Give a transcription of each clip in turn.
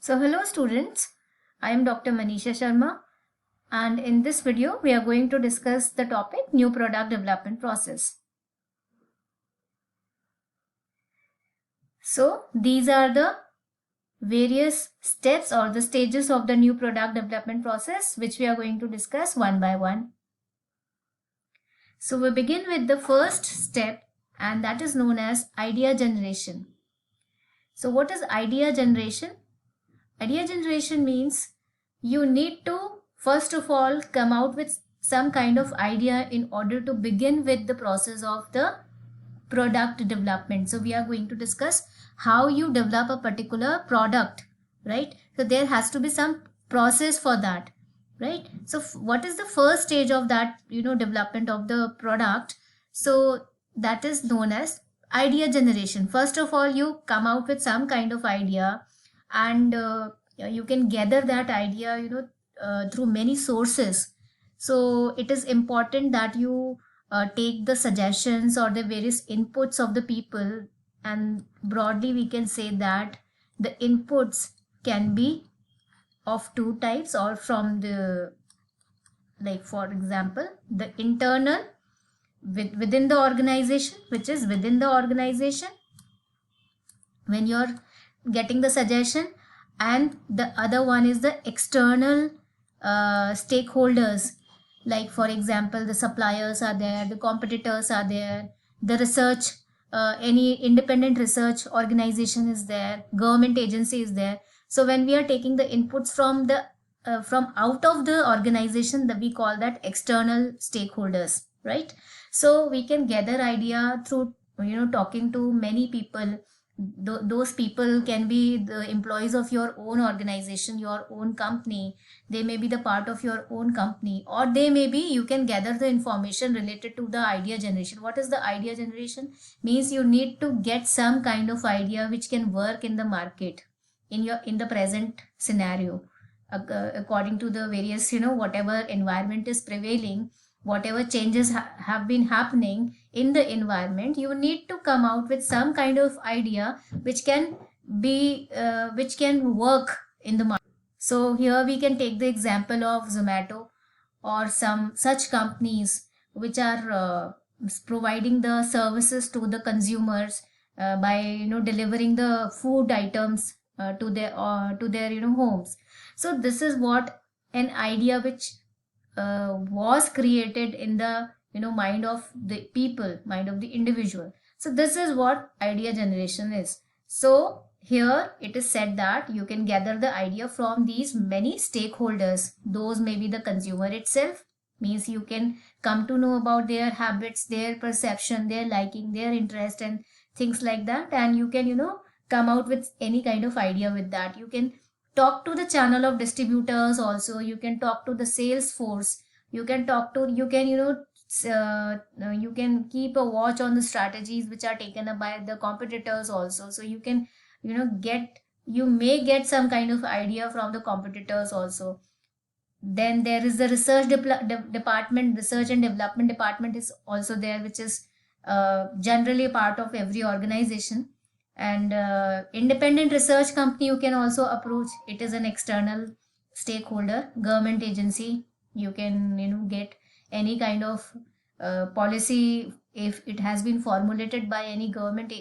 So hello students, I am Dr. Manisha Sharma and in this video we are going to discuss the topic new product development process. So these are the various steps or the stages of the new product development process which we are going to discuss one by one. So we begin with the first step and that is known as idea generation. So what is idea generation? Idea generation means you need to first of all come out with some kind of idea in order to begin with the process of the product development. So we are going to discuss how you develop a particular product, right? So there has to be some process for that, right? So what is the first stage of that, development of the product? So that is known as idea generation. First of all, you come out with some kind of idea and you can gather that idea, through many sources. So it is important that you take the suggestions or the various inputs of the people, and broadly we can say that the inputs can be of two types or from the, like for example, the internal within the organization, which is within the organization when you're getting the suggestion, and the other one is the external stakeholders, like for example the suppliers are there, the competitors are there, the research, any independent research organization is there, government agency is there. So when we are taking the inputs from the from out of the organization, that we call that external stakeholders, right? So we can gather idea through talking to many people. Those people can be the employees of your own organization, your own company. They may be the part of your own company, or they may be, you can gather the information related to the idea generation. What is the idea generation? Means you need to get some kind of idea which can work in the market, in the present scenario, according to the various, whatever environment is prevailing, whatever changes have been happening in the environment. You need to come out with some kind of idea which can be which can work in the market. So here we can take the example of Zomato or some such companies which are providing the services to the consumers by delivering the food items to their homes. So this is what an idea which was created in the mind of the people, mind of the individual. So this is what idea generation is. So here it is said that you can gather the idea from these many stakeholders. Those may be the consumer itself, means you can come to know about their habits, their perception, their liking, their interest and things like that, and you can come out with any kind of idea with that. You can talk to the channel of distributors also, you can talk to the sales force, you can talk to, you can you can keep a watch on the strategies which are taken up by the competitors also. So you can get, you may get some kind of idea from the competitors also. Then there is the research department, research and development department is also there, which is generally part of every organization. And independent research company you can also approach, it is an external stakeholder. Government agency, you can get any kind of policy if it has been formulated by any government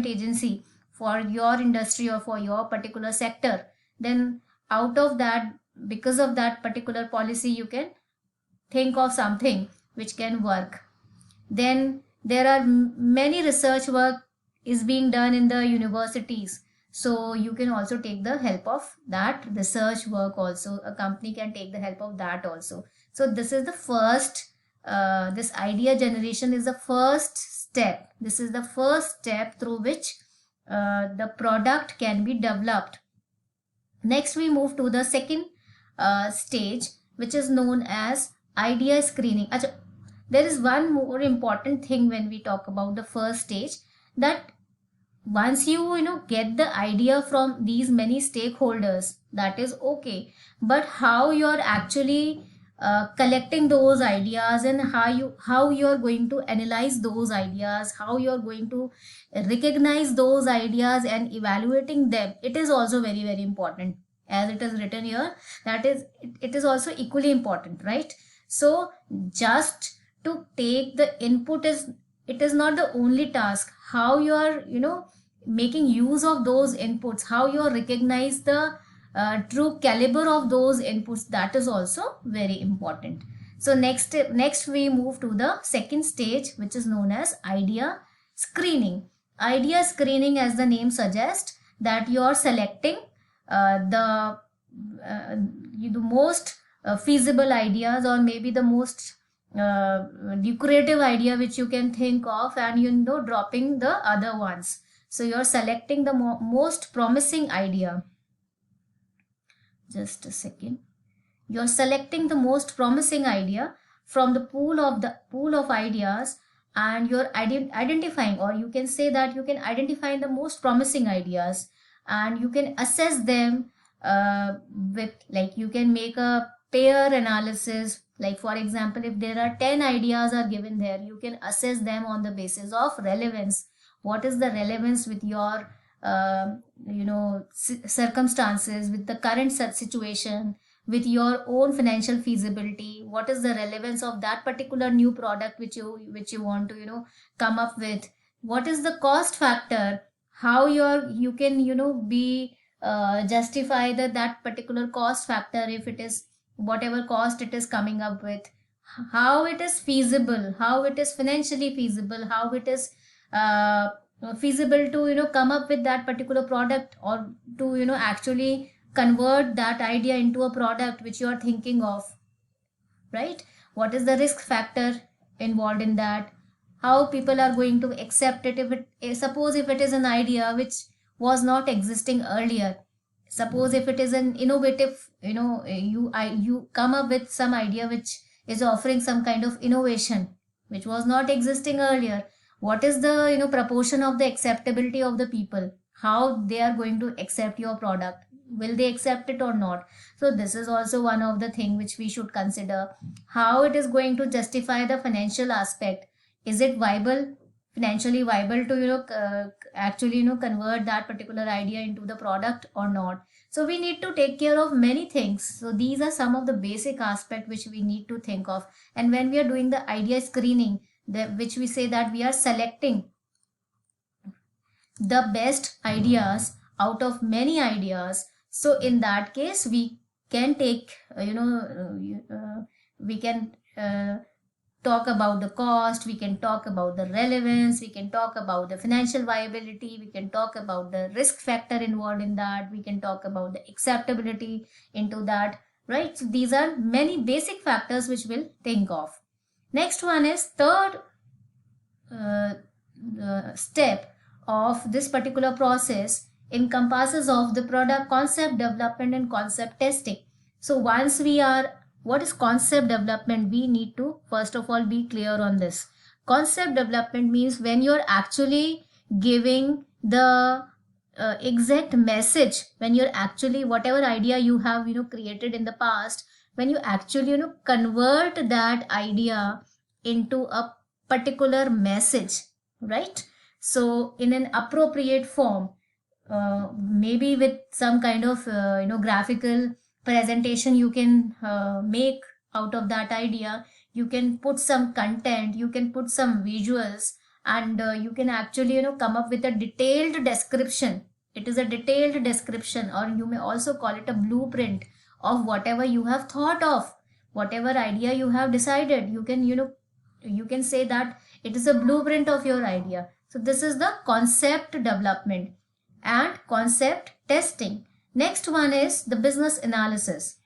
agency for your industry or for your particular sector, then out of that, because of that particular policy, you can think of something which can work. Then there are many research work is being done in the universities, so you can also take the help of that research work also. A company can take the help of that also. So this is the first this idea generation is the first step. This is the first step through which the product can be developed. Next we move to the second stage, which is known as idea screening. Achha, there is one more important thing when we talk about the first stage, that once you get the idea from these many stakeholders, that is okay, but how you're actually collecting those ideas, and how you are going to analyze those ideas, how you are going to recognize those ideas and evaluating them, it is also very very important. As it is written here, that is it is also equally important, right? So just to take the input is, it is not the only task. How you are making use of those inputs, how you recognize the true caliber of those inputs, that is also very important. So next we move to the second stage, which is known as idea screening. Idea screening, as the name suggests, that you are selecting the most feasible ideas, or maybe the most lucrative idea which you can think of, and dropping the other ones. So you're selecting the most promising idea. Just a second. You're selecting the most promising idea from the pool of ideas, and you're identifying, or you can say that you can identify the most promising ideas, and you can assess them with, like, you can make a pair analysis. Like, for example, if there are 10 ideas are given there, you can assess them on the basis of relevance. What is the relevance with your circumstances, with the current situation, with your own financial feasibility? What is the relevance of that particular new product which you want to come up with? What is the cost factor? How you can be justify that particular cost factor, if it is whatever cost it is coming up with, how it is feasible, how it is financially feasible, how it is feasible to come up with that particular product, or to actually convert that idea into a product which you are thinking of, right? What is the risk factor involved in that? How people are going to accept it? Suppose if it is an idea which was not existing earlier, suppose if it is an innovative, you come up with some idea which is offering some kind of innovation which was not existing earlier, what is the proportion of the acceptability of the people? How they are going to accept your product? Will they accept it or not? So this is also one of the thing which we should consider. How it is going to justify the financial aspect? Is it viable, financially viable to actually convert that particular idea into the product or not? So we need to take care of many things. So these are some of the basic aspects which we need to think of. And when we are doing the idea screening, which we say that we are selecting the best ideas out of many ideas, so in that case we can take we can talk about the cost, we can talk about the relevance, we can talk about the financial viability, we can talk about the risk factor involved in that, we can talk about the acceptability into that, right? So these are many basic factors which we'll think of. Next one is third step of this particular process encompasses of the product concept development and concept testing. So once we are, what is concept development? We need to first of all be clear on this. Concept development means when you're actually giving the exact message, when you're actually, whatever idea you have created in the past, when you actually convert that idea into a particular message, right? So in an appropriate form, maybe with some kind of graphical presentation you can make out of that idea, you can put some content, you can put some visuals, and you can actually come up with a detailed description. It is a detailed description, or you may also call it a blueprint of whatever you have thought of, whatever idea you have decided. You can you can say that it is a blueprint of your idea. So this is the concept development and concept testing. Next one is the business analysis.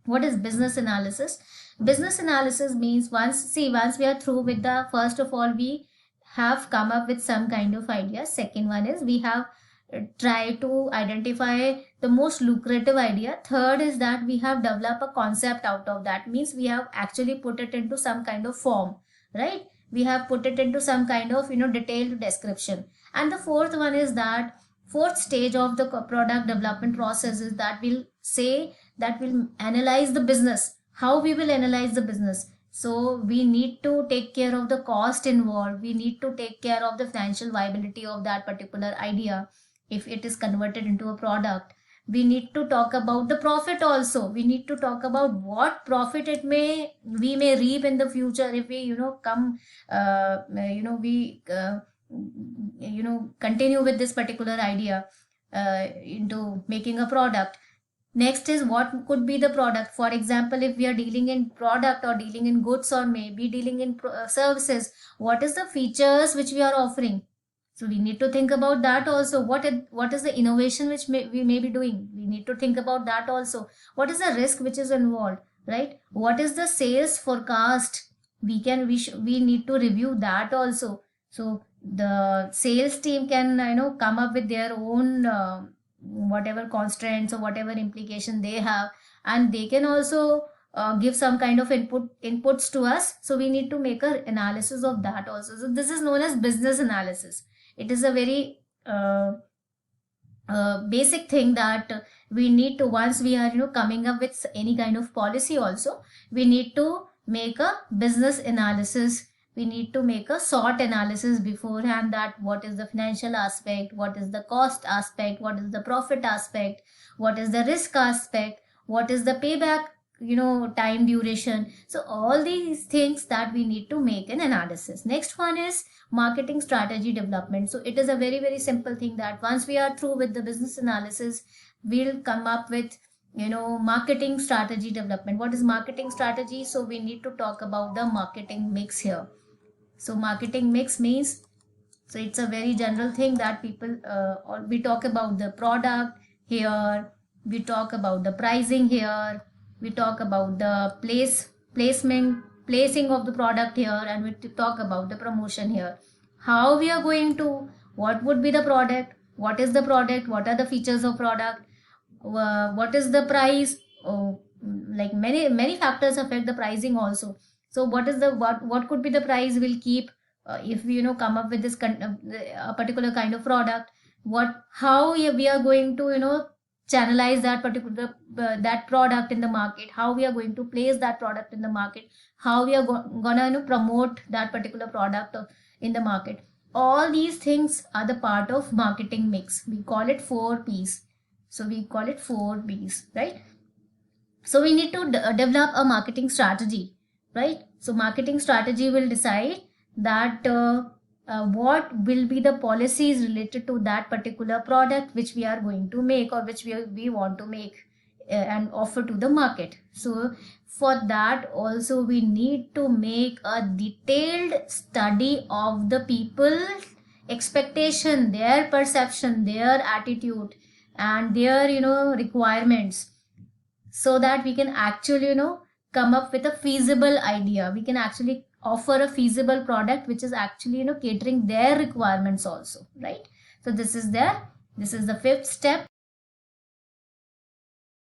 What is business analysis? Business analysis means once we are through with the, first of all, we have come up with some kind of idea. Second one is we have tried to identify the most lucrative idea. Third is that we have developed a concept out of that, means we have actually put it into some kind of form, right? We have put it into some kind of detailed description. And the fourth one is that fourth stage of the product development process is that we'll say that we'll analyze the business. How we will analyze the business? So we need to take care of the cost involved. We need to take care of the financial viability of that particular idea. If it is converted into a product, we need to talk about the profit also. We need to talk about what profit we may reap in the future if we continue with this particular idea into making a product. Next is what could be the product. For example, if we are dealing in product or dealing in goods or maybe dealing in services, what is the features which we are offering? So we need to think about that also. What is the innovation which we may be doing? We need to think about that also. What is the risk which is involved, right? What is the sales forecast? We need to review that also. So the sales team can come up with their own whatever constraints or whatever implication they have, and they can also give some kind of inputs to us. So we need to make an analysis of that also. So this is known as business analysis. It is a very basic thing that we need to, once we are coming up with any kind of policy also, we need to make a business analysis. We need to make a SWOT analysis beforehand, that what is the financial aspect, what is the cost aspect, what is the profit aspect, what is the risk aspect, what is the payback time duration. So all these things that we need to make an analysis. Next one is marketing strategy development. So it is a very, very simple thing that once we are through with the business analysis, we'll come up with marketing strategy development. What is marketing strategy? So we need to talk about the marketing mix here. So marketing mix means, so it's a very general thing that people we talk about the product here, we talk about the pricing here, we talk about the placing of the product here, and we talk about the promotion here. How we are going to, what would be the product, what is the product, what are the features of product, what is the price. Like many factors affect the pricing also. So what is the what could be the price we'll keep if we come up with this a particular kind of product. How we are going to channelize that particular that product in the market, how we are going to place that product in the market, how we are gonna promote that particular product in the market. All these things are the part of marketing mix. We call it 4 P's. So we call it 4 P's, right? So we need to develop a marketing strategy, right? So marketing strategy will decide that what will be the policies related to that particular product which we are going to make, or which we want to make and offer to the market. So for that also we need to make a detailed study of the people's expectation, their perception, their attitude, and their requirements, so that we can actually come up with a feasible idea. We can actually offer a feasible product which is actually catering their requirements also, right? So this is the 5th step.